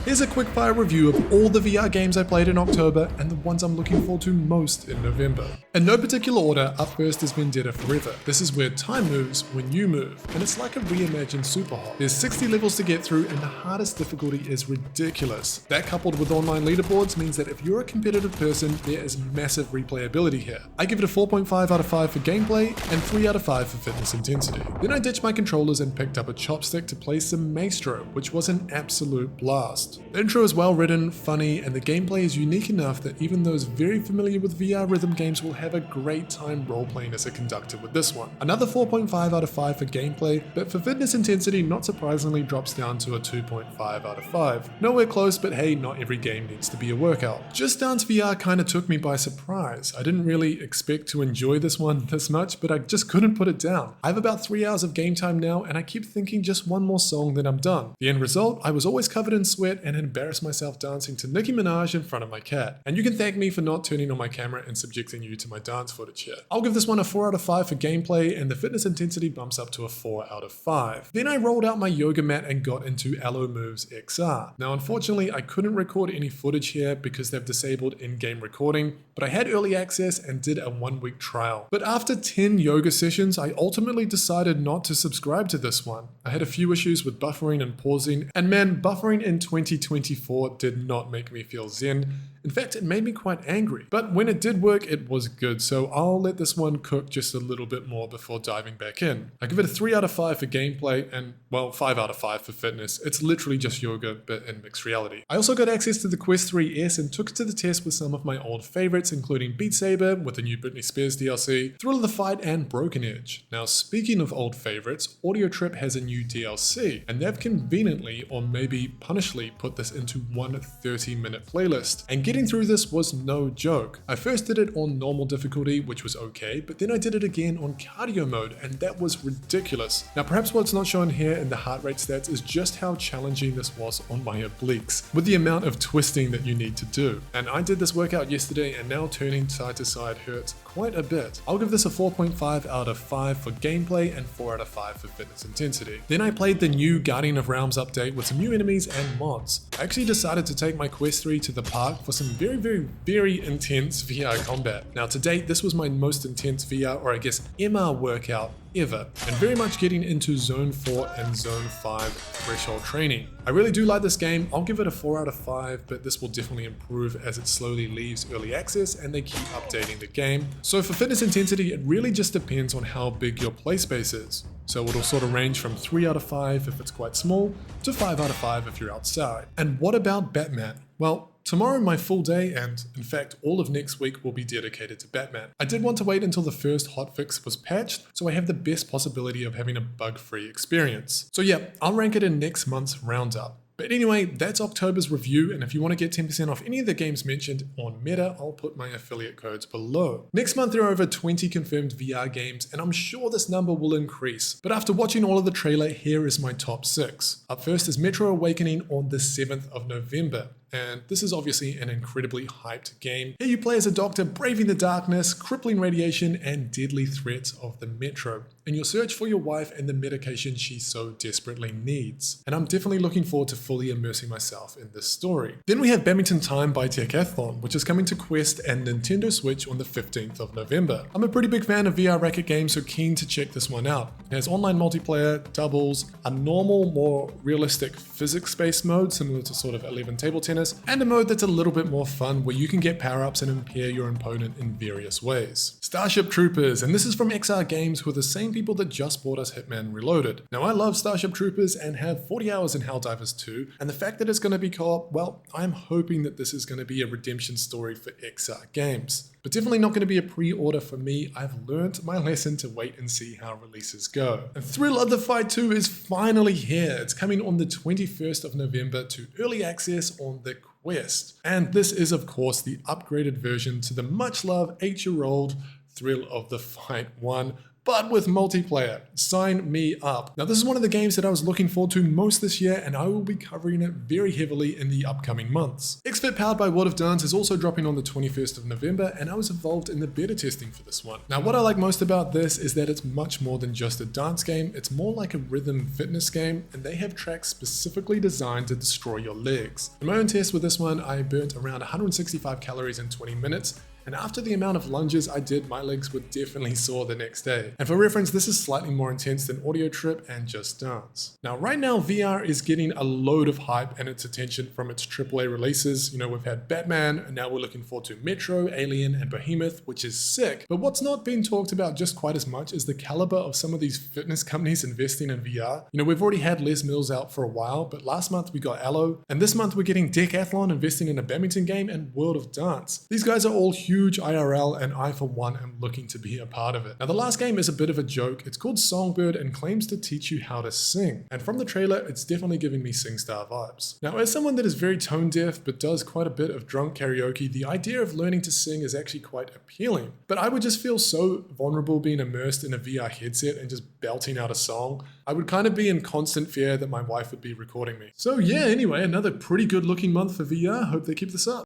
Here's a quick fire review of all the VR games I played in October and the ones I'm looking forward to most in November. In no particular order, up first is Vendetta Forever. This is where time moves when you move, and it's like a reimagined Superhot. There's 60 levels to get through and the hardest difficulty is ridiculous. That coupled with online leaderboards means that if you're a competitive person, there is massive replayability here. I give it a 4.5 out of 5 for gameplay and 3 out of 5 for fitness intensity. Then I ditched my controllers and picked up a chopstick to play some MAESTRO, which was an absolute blast. The intro is well written, funny, and the gameplay is unique enough that even those very familiar with VR rhythm games will have a great time role-playing as a conductor with this one. Another 4.5 out of 5 for gameplay, but for fitness intensity, not surprisingly, drops down to a 2.5 out of 5. Nowhere close, but hey, not every game needs to be a workout. Just Dance VR kinda took me by surprise. I didn't really expect to enjoy this one this much, but I just couldn't put it down. I have about 3 hours of game time now, and I keep thinking just one more song then I'm done. The end result, I was always covered in sweat and embarrassed myself dancing to Nicki Minaj in front of my cat. And you can thank me for not turning on my camera and subjecting you to my dance footage here. I'll give this one a 4 out of 5 for gameplay, and the fitness intensity bumps up to a 4 out of 5. Then I rolled out my yoga mat and got into Alo Moves XR. Now unfortunately I couldn't record any footage here because they've disabled in-game recording, but I had early access and did a 1-week trial. But after 10 yoga sessions, I ultimately decided not to subscribe to this one. I had a few issues with buffering and pausing, and man, buffering in 2024 did not make me feel zen. In fact, it made me quite angry. But when it did work, it was good, so I'll let this one cook just a little bit more before diving back in. I give it a 3 out of 5 for gameplay and, well, 5 out of 5 for fitness. It's literally just yoga, but in mixed reality. I also got access to the Quest 3S and took it to the test with some of my old favorites, including Beat Saber with the new Britney Spears DLC, Thrill of the Fight, and Broken Edge. Now, speaking of old favorites, Audio Trip has a new DLC, and they've conveniently, or maybe punishingly, put this into one 30-minute playlist. And getting through this was no joke. I first did it on normal difficulty, which was okay, but then I did it again on cardio mode, and that was ridiculous. Now perhaps what's not shown here in the heart rate stats is just how challenging this was on my obliques, with the amount of twisting that you need to do. And I did this workout yesterday, and now turning side to side hurts quite a bit. I'll give this a 4.5 out of 5 for gameplay and 4 out of 5 for fitness intensity. Then I played the new Guardian of Realms update with some new enemies and mods. I actually decided to take my Quest 3 to the park for some very intense VR combat. Now to date, this was my most intense VR, or I guess MR workout ever, and very much getting into Zone 4 and Zone 5 threshold training. I really do like this game. I'll give it a 4 out of 5, but this will definitely improve as it slowly leaves early access and they keep updating the game. So for fitness intensity, it really just depends on how big your play space is. So it'll sort of range from 3 out of 5 if it's quite small, to 5 out of 5 if you're outside. And what about Batman? Well, tomorrow my full day, and in fact all of next week, will be dedicated to Batman. I did want to wait until the first hotfix was patched, so I have the best possibility of having a bug-free experience. So yeah, I'll rank it in next month's roundup. But anyway, that's October's review, and if you want to get 10% off any of the games mentioned on Meta, I'll put my affiliate codes below. Next month there are over 20 confirmed VR games, and I'm sure this number will increase. But after watching all of the trailer, here is my top 6. Up first is Metro Awakening on the 7th of November. And this is obviously an incredibly hyped game. Here you play as a doctor braving the darkness, crippling radiation, and deadly threats of the Metro, and you'll search for your wife and the medication she so desperately needs. And I'm definitely looking forward to fully immersing myself in this story. Then we have Badminton Time by Decathlon, which is coming to Quest and Nintendo Switch on the 15th of November. I'm a pretty big fan of VR racket games, so keen to check this one out. It has online multiplayer, doubles, a normal, more realistic physics-based mode similar to sort of 11 table tennis, and a mode that's a little bit more fun where you can get power-ups and impair your opponent in various ways. Starship Troopers, and this is from XR Games, who are the same people that just bought us Hitman Reloaded. Now I love Starship Troopers and have 40 hours in Helldivers 2, and the fact that it's going to be co-op, well, I'm hoping that this is going to be a redemption story for XR Games. But definitely not going to be a pre-order for me. I've learned my lesson to wait and see how releases go. And Thrill of the Fight 2 is finally here. It's coming on the 21st of November to early access on the Quest. And this is of course the upgraded version to the much loved 8-year-old Thrill of the Fight 1, but with multiplayer. Sign me up. Now, this is one of the games that I was looking forward to most this year, and I will be covering it very heavily in the upcoming months. xFIT powered by World of Dance is also dropping on the 21st of November, and I was involved in the beta testing for this one. Now, what I like most about this is that it's much more than just a dance game. It's more like a rhythm fitness game, and they have tracks specifically designed to destroy your legs. In my own test with this one, I burnt around 165 calories in 20 minutes, and after the amount of lunges I did, my legs were definitely sore the next day. And for reference, this is slightly more intense than Audio Trip and Just Dance. Now, right now, VR is getting a load of hype and its attention from its AAA releases. You know, we've had Batman, and now we're looking forward to Metro, Alien, and Behemoth, which is sick. But what's not being talked about just quite as much is the caliber of some of these fitness companies investing in VR. You know, we've already had Les Mills out for a while, but last month we got Aloe, and this month we're getting Decathlon investing in a badminton game and World of Dance. These guys are all huge IRL, and I for one am looking to be a part of it. Now, the last game is a bit of a joke. It's called Songbird and claims to teach you how to sing. And from the trailer, it's definitely giving me SingStar vibes. Now, as someone that is very tone deaf but does quite a bit of drunk karaoke, the idea of learning to sing is actually quite appealing. But I would just feel so vulnerable being immersed in a VR headset and just belting out a song. I would kind of be in constant fear that my wife would be recording me. So yeah, anyway, another pretty good looking month for VR. Hope they keep this up.